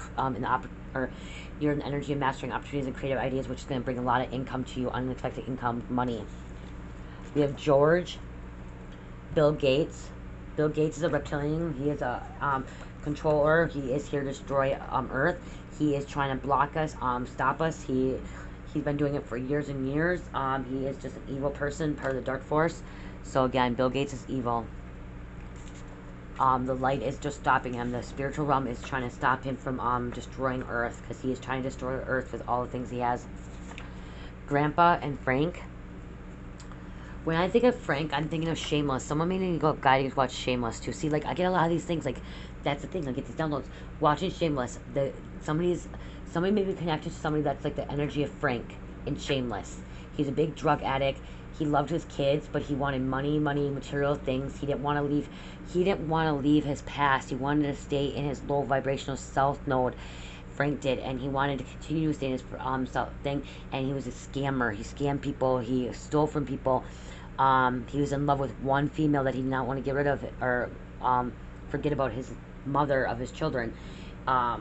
you're in the energy of mastering opportunities and creative ideas, which is going to bring a lot of income to you, unexpected income, money. We have George, Bill Gates. Bill Gates is a reptilian. He is a controller. He is here to destroy Earth. He is trying to block us, stop us. He's been doing it for years and years. He is just an evil person, part of the dark force. So again, Bill Gates is evil. The light is just stopping him. The spiritual realm is trying to stop him from destroying Earth because he is trying to destroy Earth with all the things he has. Grandpa and Frank. When I think of Frank, I'm thinking of Shameless. Someone made me go guide you to watch Shameless too. See, like I get a lot of these things. Like that's the thing. I get these downloads. Watching Shameless, somebody may be connected to somebody that's like the energy of Frank in Shameless. He's a big drug addict. He loved his kids, but he wanted money, material things. He didn't want to leave. He didn't want to leave his past. He wanted to stay in his low vibrational self node. Frank did, and he wanted to continue to stay in his self thing. And he was a scammer. He scammed people. He stole from people. He was in love with one female that he did not want to get rid of or forget about his mother of his children. Yeah,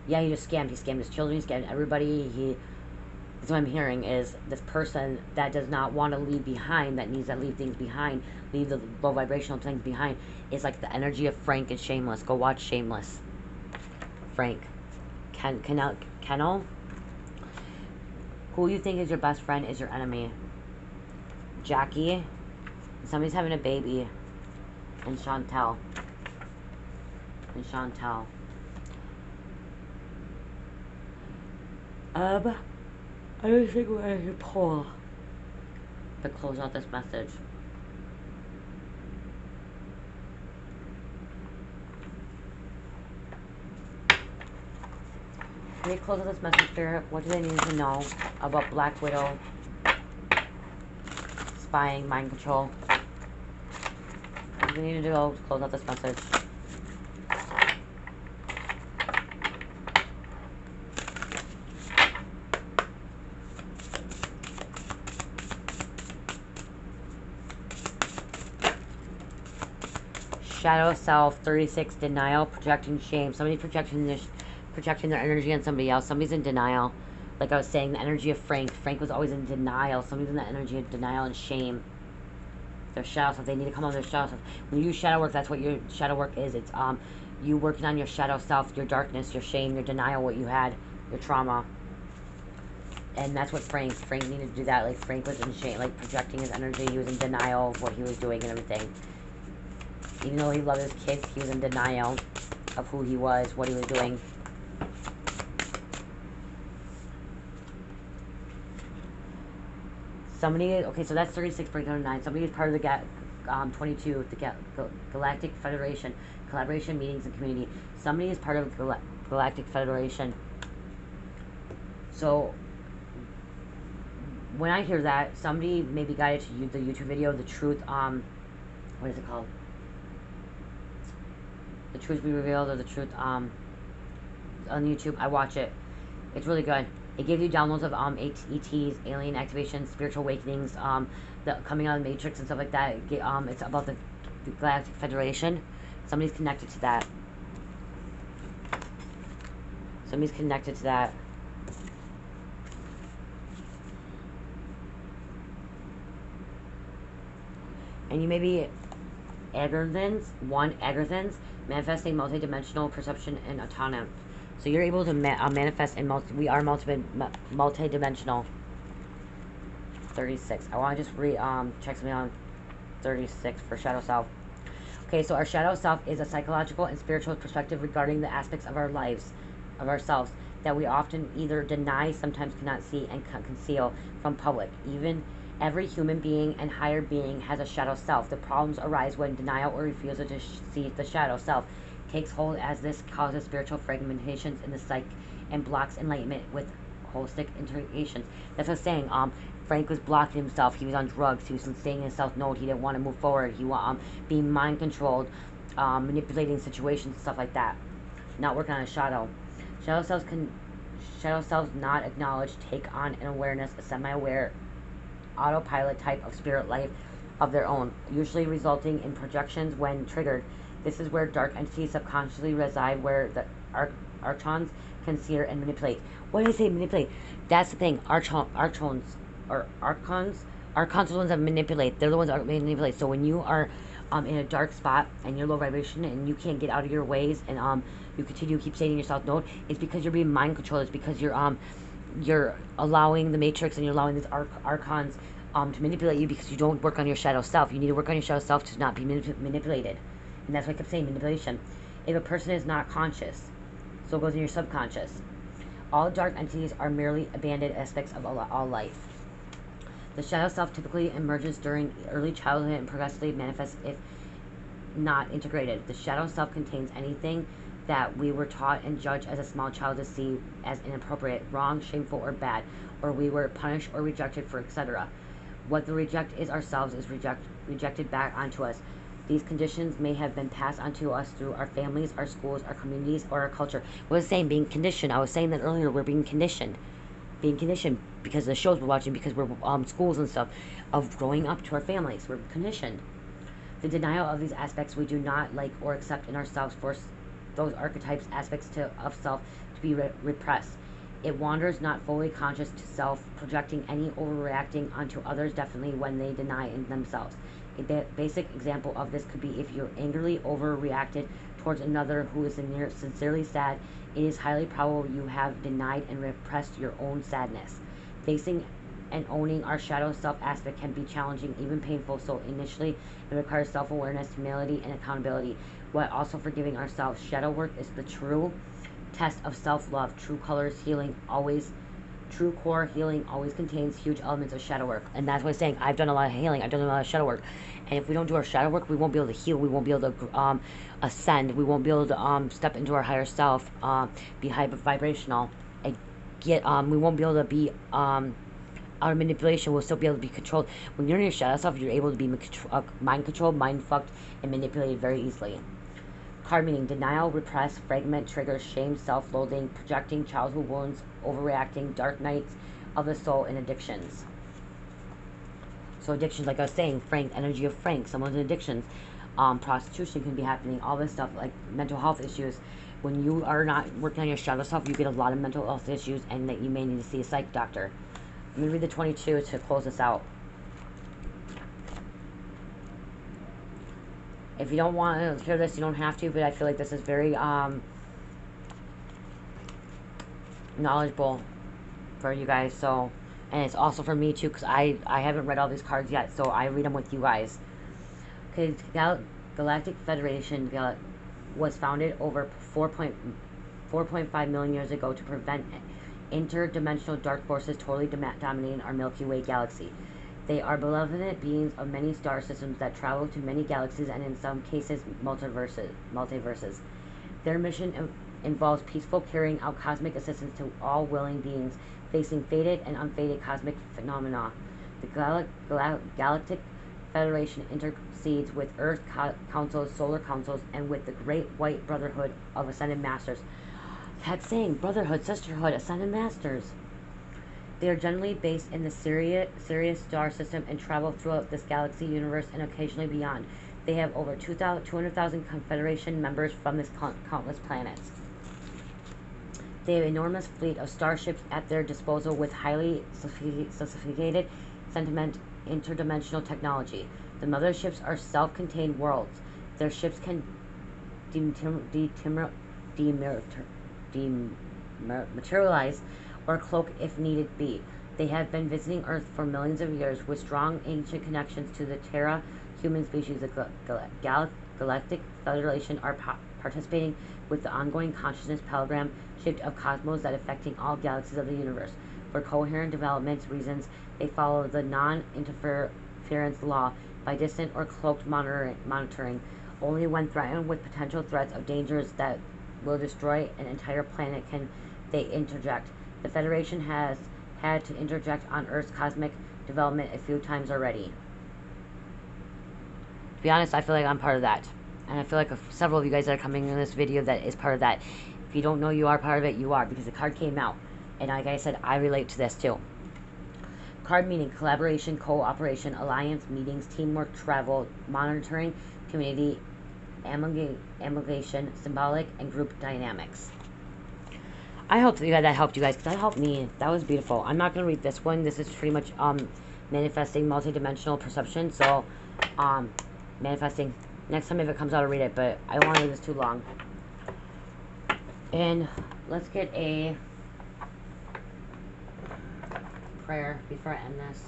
he just scammed. He scammed his children. He scammed everybody. That's what I'm hearing is this person that does not want to leave behind, that needs to leave things behind, leave the low vibrational things behind, is like the energy of Frank and Shameless. Go watch Shameless. Frank. Kennel. Who you think is your best friend is your enemy. Jackie. Somebody's having a baby. And Chantel. I don't think we're going to pull to close out this message. Let me close out this message, Spirit. What do they need to know about Black Widow? Spying, mind control. What do we need to do to close out this message? Shadow self, 36, denial, projecting shame. Somebody's projecting their energy on somebody else. Somebody's in denial. Like I was saying, the energy of Frank. Frank was always in denial. Somebody's in the energy of denial and shame. Their shadow self. They need to come on their shadow self. When you use shadow work, that's what your shadow work is. It's you working on your shadow self, your darkness, your shame, your denial, what you had, your trauma. And that's what Frank needed to do that. Like Frank was in shame, like projecting his energy. He was in denial of what he was doing and everything. Even though he loved his kids, he was in denial of who he was, what he was doing. Somebody, okay, so that's 36 breaking down to 9. Somebody is part of the 22, the Galactic Federation, collaboration, meetings, and community. Somebody is part of the Galactic Federation. So, when I hear that, somebody may be guided to the YouTube video, The Truth, what is it called? The Truth Be Revealed, or The Truth, on YouTube. I watch it. It's really good. It gives you downloads of ETs, alien activations, spiritual awakenings, the coming out of the Matrix and stuff like that. It's about the Galactic Federation. Somebody's connected to that. Somebody's connected to that. And you may be Agarthans, manifesting multidimensional perception and autonomy. So you're able to manifest in we are multi-dimensional. 36. I want to just check something on 36 for shadow self. Okay, so our shadow self is a psychological and spiritual perspective regarding the aspects of our lives, of ourselves, that we often either deny, sometimes cannot see, and conceal from public. Even every human being and higher being has a shadow self. The problems arise when denial or refusal to see the shadow self takes hold, as this causes spiritual fragmentations in the psyche and blocks enlightenment with holistic integrations. That's what I was saying. Frank was blocking himself. He was on drugs. He was staying in his self node. He didn't want to move forward. He being mind controlled, manipulating situations and stuff like that. Not working on a shadow. Shadow selves not acknowledge, take on an awareness, a semi-aware autopilot type of spirit life of their own, usually resulting in projections when triggered. This is where dark entities subconsciously reside, where the archons can sear and manipulate. What did I say? Manipulate. That's the thing. Archons are the ones that manipulate. They're the ones that manipulate. So when you are in a dark spot and you're low vibration and you can't get out of your ways and you continue to keep staying in yourself node, it's because you're being mind controlled. It's because you're allowing the matrix and you're allowing these archons to manipulate you, because you don't work on your shadow self. You need to work on your shadow self to not be manipulated. And that's why I kept saying manipulation. If a person is not conscious, so it goes in your subconscious. All dark entities are merely abandoned aspects of all life. The shadow self typically emerges during early childhood and progressively manifests if not integrated. The shadow self contains anything that we were taught and judged as a small child to see as inappropriate, wrong, shameful, or bad, or we were punished or rejected for, etc. What the reject is ourselves is rejected back onto us. These conditions may have been passed on to us through our families, our schools, our communities, or our culture. I was saying being conditioned. I was saying that earlier. We're being conditioned. Being conditioned because of the shows we're watching, because we're schools and stuff, of growing up to our families. We're conditioned. The denial of these aspects we do not like or accept in ourselves force those archetypes, aspects of self to be repressed. It wanders not fully conscious to self, projecting any overreacting onto others, definitely when they deny in themselves. A basic example of this could be if you're angrily overreacted towards another who is sincerely sad, it is highly probable you have denied and repressed your own sadness. Facing and owning our shadow self aspect can be challenging, even painful, so initially it requires self-awareness, humility, and accountability, while also forgiving ourselves. Shadow work is the true test of self-love. True core healing always contains huge elements of shadow work. And that's what I'm saying. I've done a lot of healing. I've done a lot of shadow work. And if we don't do our shadow work, we won't be able to heal. We won't be able to ascend. We won't be able to step into our higher self, be high vibrational, and we won't be able to be out of manipulation. We'll still be able to be controlled. When you're in your shadow self, you're able to be mind controlled, mind fucked, and manipulated very easily. Card meaning denial, repress, fragment, triggers, shame, self-loathing, projecting, childhood wounds, overreacting, dark nights of the soul, and addictions. So addictions, like I was saying, Frank, energy of Frank, someone's addictions, prostitution can be happening, all this stuff, like mental health issues. When you are not working on your shadow self, you get a lot of mental health issues, and that you may need to see a psych doctor. I'm going to read the 22 to close this out. If you don't want to hear this, you don't have to, but I feel like this is very knowledgeable for you guys. So, and it's also for me too, because I haven't read all these cards yet, so I read them with you guys. Okay, Galactic Federation was founded over 4.5 million years ago to prevent interdimensional dark forces totally dominating our Milky Way galaxy. They are benevolent beings of many star systems that travel to many galaxies and in some cases multiverses. Their mission involves peaceful carrying out cosmic assistance to all willing beings facing fated and unfated cosmic phenomena. The Galactic Federation intercedes with Earth Councils, Solar Councils, and with the Great White Brotherhood of Ascended Masters. That's saying Brotherhood, Sisterhood, Ascended Masters. They are generally based in the Sirius star system and travel throughout this galaxy, universe, and occasionally beyond. They have over 200,000 Confederation members from this countless planets. They have an enormous fleet of starships at their disposal with highly sophisticated interdimensional technology. The motherships are self-contained worlds. Their ships can dematerialize or cloak if needed be. They have been visiting Earth for millions of years with strong ancient connections to the Terra human species. The Galactic Federation are participating with the ongoing consciousness program shift of cosmos that affecting all galaxies of the universe. For coherent development reasons, they follow the non-interference law by distant or cloaked monitoring. Only when threatened with potential threats of dangers that will destroy an entire planet can they interject. The Federation has had to interject on Earth's cosmic development a few times already. To be honest, I feel like I'm part of that. And I feel like several of you guys that are coming in this video that is part of that. If you don't know you are part of it, you are, because the card came out. And like I said, I relate to this too. Card meaning collaboration, cooperation, alliance, meetings, teamwork, travel, monitoring, community, amalgamation, symbolic, and group dynamics. I hope that helped you guys, because that helped me. That was beautiful. I'm not going to read this one. This is pretty much manifesting multidimensional perception. So, manifesting. Next time if it comes out, I'll read it, but I don't want to leave this too long. And let's get a prayer before I end this.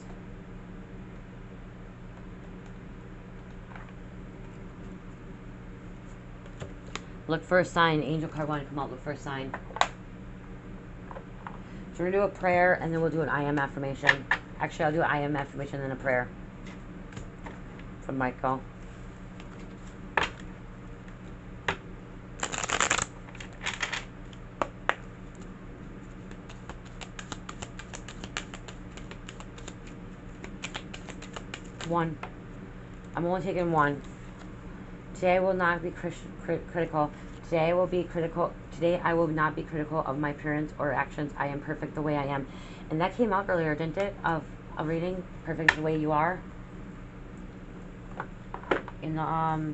Look for a sign. Angel card wanted to come out. Look for a sign. So we're going to do a prayer, and then we'll do an I am affirmation. Actually, I'll do I am affirmation and then a prayer from Michael. One. I'm only taking one. Today I will not be critical. Today I will be critical. Today I will not be critical of my appearance or actions. I am perfect the way I am. And that came out earlier, didn't it? Of a reading, perfect the way you are. In the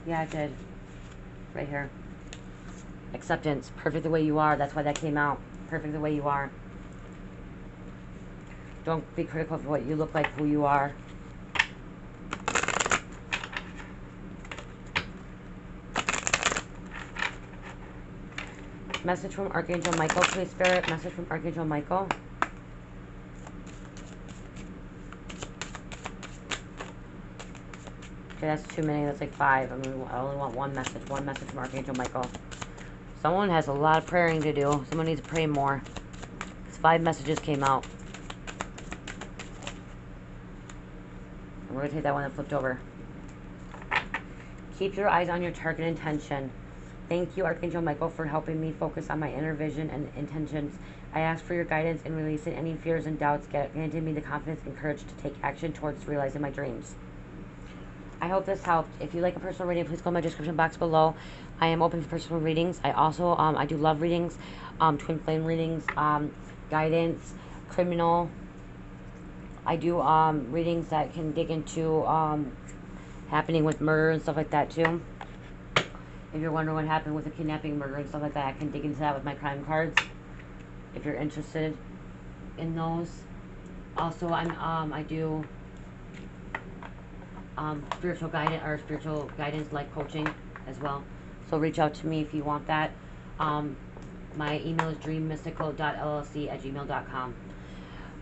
yeah, it did. Right here. Acceptance, perfect the way you are. That's why that came out. Perfect the way you are. Don't be critical of what you look like, who you are. Message from Archangel Michael, please, Spirit. Message from Archangel Michael. Okay, that's too many. That's like 5. I mean, I only want one message. One message from Archangel Michael. Someone has a lot of praying to do. Someone needs to pray more. 5 messages came out. And we're going to take that one that flipped over. Keep your eyes on your target intention. Thank you, Archangel Michael, for helping me focus on my inner vision and intentions. I ask for your guidance in releasing any fears and doubts, granting me the confidence and courage to take action towards realizing my dreams. I hope this helped. If you like a personal reading, please go in my description box below. I am open for personal readings. I also, I do love readings, twin flame readings, guidance, criminal. I do readings that can dig into happening with murder and stuff like that too. If you're wondering what happened with the kidnapping, murder, and stuff like that, I can dig into that with my crime cards. If you're interested in those. Also, I do spiritual guidance, life coaching as well. So reach out to me if you want that. My email is DreamMystical.LLC @gmail.com.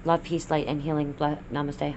Love, peace, light, and healing. Namaste.